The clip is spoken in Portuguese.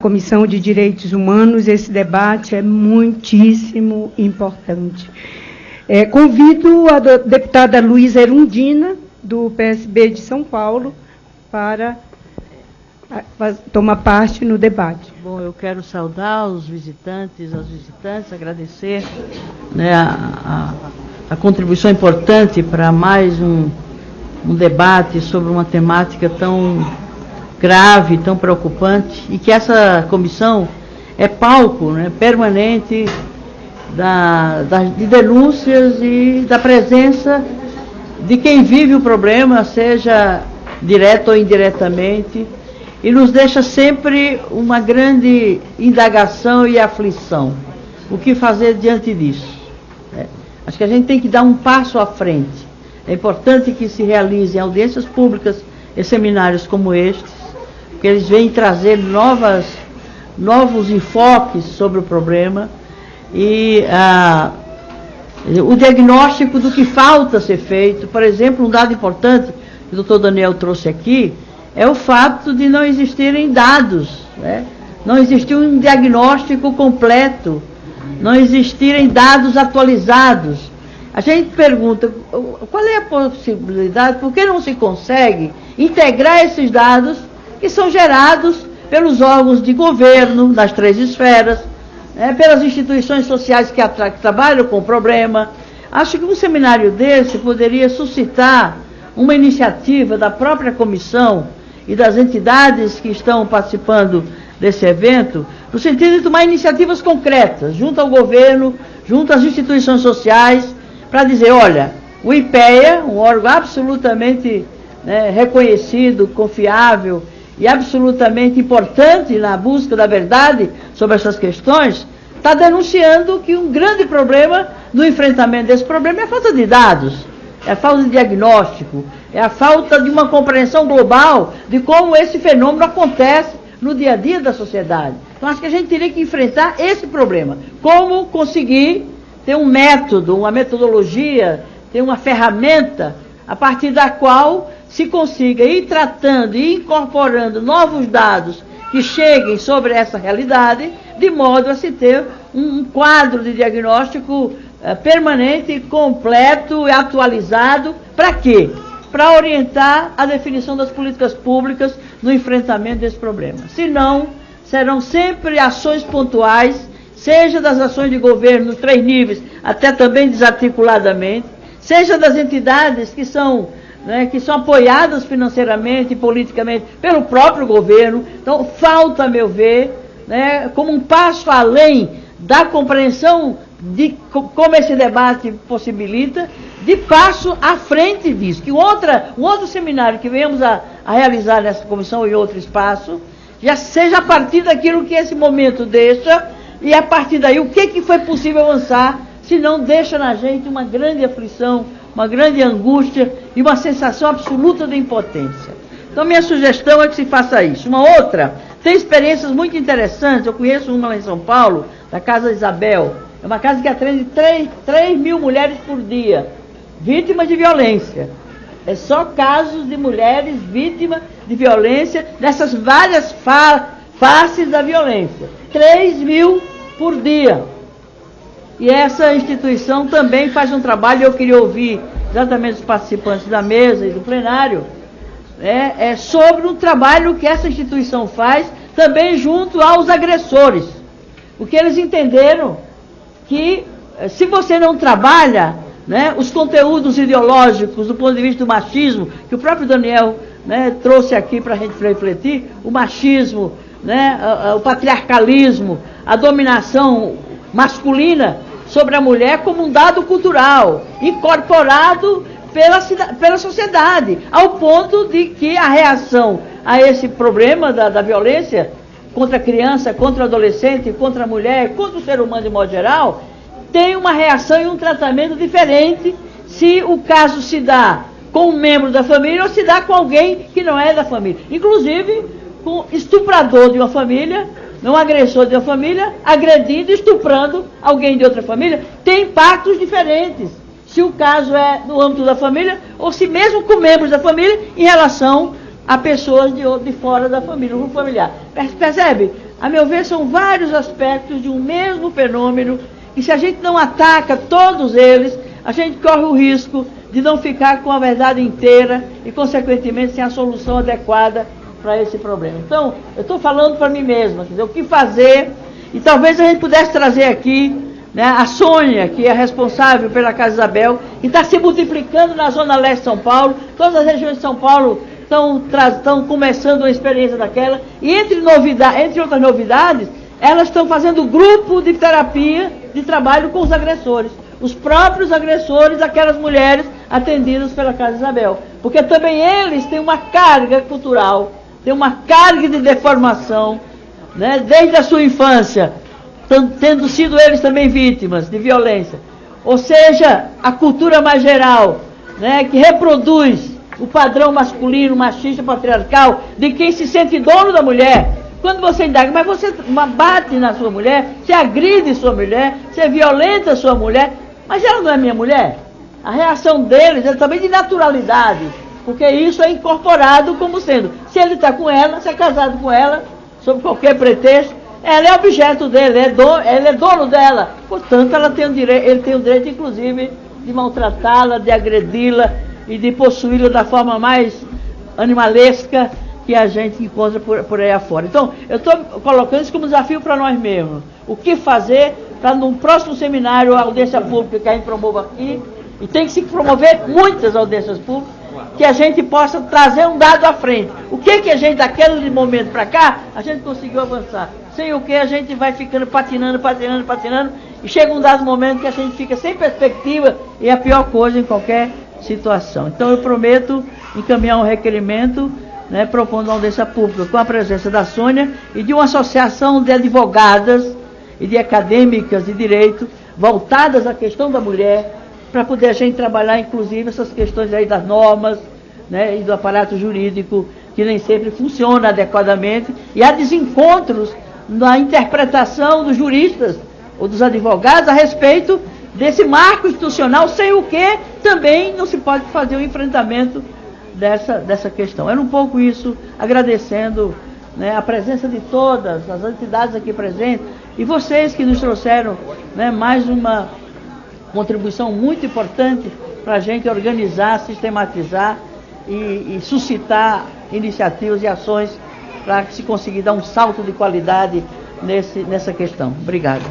Comissão de Direitos Humanos, esse debate é muitíssimo importante. Convido a deputada Luísa Erundina, do PSB de São Paulo, para tomar parte no debate. Bom, eu quero saudar os visitantes, as visitantes, agradecer, né, a contribuição importante para mais um debate sobre uma temática tão grave, tão preocupante, e que essa comissão é palco, né, permanente de denúncias e da presença de quem vive o problema, seja direto ou indiretamente, e nos deixa sempre uma grande indagação e aflição. O que fazer diante disso? Acho que a gente tem que dar um passo à frente. É importante que se realizem audiências públicas e seminários como estes, porque eles vêm trazer novos enfoques sobre o problema e o diagnóstico do que falta ser feito. Por exemplo, um dado importante que o doutor Daniel trouxe aqui é o fato de não existirem dados, né? Não existir um diagnóstico completo, não existirem dados atualizados. A gente pergunta, qual é a possibilidade, por que não se consegue integrar esses dados que são gerados pelos órgãos de governo, nas 3 esferas, né, pelas instituições sociais que trabalham com o problema. Acho que um seminário desse poderia suscitar uma iniciativa da própria comissão e das entidades que estão participando desse evento, no sentido de tomar iniciativas concretas, junto ao governo, junto às instituições sociais, para dizer, olha, o IPEA, um órgão absolutamente, né, reconhecido, confiável e absolutamente importante na busca da verdade sobre essas questões, está denunciando que um grande problema no enfrentamento desse problema é a falta de dados, é a falta de diagnóstico, é a falta de uma compreensão global de como esse fenômeno acontece no dia a dia da sociedade. Então, acho que a gente teria que enfrentar esse problema. Como conseguir ter um método, uma metodologia, ter uma ferramenta a partir da qual se consiga ir tratando e incorporando novos dados que cheguem sobre essa realidade, de modo a se ter um quadro de diagnóstico permanente, completo e atualizado. Para quê? Para orientar a definição das políticas públicas no enfrentamento desse problema. Senão, serão sempre ações pontuais, seja das ações de governo nos 3 níveis, até também desarticuladamente, seja das entidades que são apoiadas financeiramente e politicamente pelo próprio governo. Então, falta, a meu ver, né, como um passo além da compreensão de como esse debate possibilita, de passo à frente disso, que um outro seminário que venhamos a realizar nessa comissão e outro espaço, já seja a partir daquilo que esse momento deixa, e a partir daí o que foi possível avançar, se não deixa na gente uma grande aflição, uma grande angústia e uma sensação absoluta de impotência. Então, minha sugestão é que se faça isso. Uma outra, tem experiências muito interessantes, eu conheço uma lá em São Paulo, da Casa Isabel, é uma casa que atende 3 mil mulheres por dia, vítimas de violência. É só casos de mulheres vítimas de violência, dessas várias faces da violência. 3 mil por dia. E essa instituição também faz um trabalho, eu queria ouvir exatamente os participantes da mesa e do plenário, sobre um trabalho que essa instituição faz também junto aos agressores. Porque eles entenderam que, se você não trabalha, né, os conteúdos ideológicos do ponto de vista do machismo, que o próprio Daniel, né, trouxe aqui para a gente refletir, o machismo, né, o patriarcalismo, a dominação masculina sobre a mulher como um dado cultural, incorporado pela sociedade, ao ponto de que a reação a esse problema da violência contra a criança, contra o adolescente, contra a mulher, contra o ser humano de modo geral, tem uma reação e um tratamento diferente se o caso se dá com um membro da família ou se dá com alguém que não é da família. Inclusive, com estuprador de uma família, um agressor de uma família, agredindo, estuprando alguém de outra família, tem impactos diferentes. Se o caso é no âmbito da família, ou se mesmo com membros da família, em relação a pessoas de fora da família, no grupo familiar. Percebe? A meu ver, são vários aspectos de um mesmo fenômeno, e se a gente não ataca todos eles, a gente corre o risco de não ficar com a verdade inteira e, consequentemente, sem a solução adequada para esse problema. Então, eu estou falando para mim mesma, quer dizer, o que fazer, e talvez a gente pudesse trazer aqui, né, a Sônia, que é responsável pela Casa Isabel, que está se multiplicando na Zona Leste de São Paulo, todas as regiões de São Paulo estão começando uma experiência daquela, e entre outras novidades, elas estão fazendo grupo de terapia, de trabalho com os agressores, os próprios agressores daquelas mulheres atendidas pela Casa Isabel, porque também eles têm uma carga cultural, têm uma carga de deformação, né, desde a sua infância, tendo sido eles também vítimas de violência, ou seja, a cultura mais geral, né, que reproduz o padrão masculino, machista, patriarcal, de quem se sente dono da mulher. Quando você indaga, mas você bate na sua mulher, você agride sua mulher, você violenta sua mulher, mas ela não é minha mulher? A reação deles é também de naturalidade, porque isso é incorporado como sendo, se ele está com ela, se é casado com ela, sob qualquer pretexto, ela é objeto dele, ele é dono dela, portanto ele tem o direito, inclusive, de maltratá-la, de agredi-la, e de possuí-lo da forma mais animalesca que a gente encontra por aí afora. Então, eu estou colocando isso como desafio para nós mesmos. O que fazer para, num próximo seminário, a audiência pública que a gente promova aqui, e tem que se promover muitas audiências públicas, que a gente possa trazer um dado à frente. O que a gente, daquele momento para cá, a gente conseguiu avançar. Sem o que a gente vai ficando patinando, e chega um dado momento que a gente fica sem perspectiva, e é a pior coisa em qualquer situação. Então eu prometo encaminhar um requerimento, né, propondo uma audiência pública com a presença da Sônia e de uma associação de advogadas e de acadêmicas de direito voltadas à questão da mulher, para poder a gente trabalhar inclusive essas questões aí das normas, né, e do aparato jurídico, que nem sempre funciona adequadamente, e há desencontros na interpretação dos juristas ou dos advogados a respeito desse marco institucional, sem o que também não se pode fazer o enfrentamento dessa questão. Era um pouco isso, agradecendo, né, a presença de todas as entidades aqui presentes, e vocês que nos trouxeram, né, mais uma contribuição muito importante para a gente organizar, sistematizar e suscitar iniciativas e ações para se conseguir dar um salto de qualidade nessa questão. Obrigado.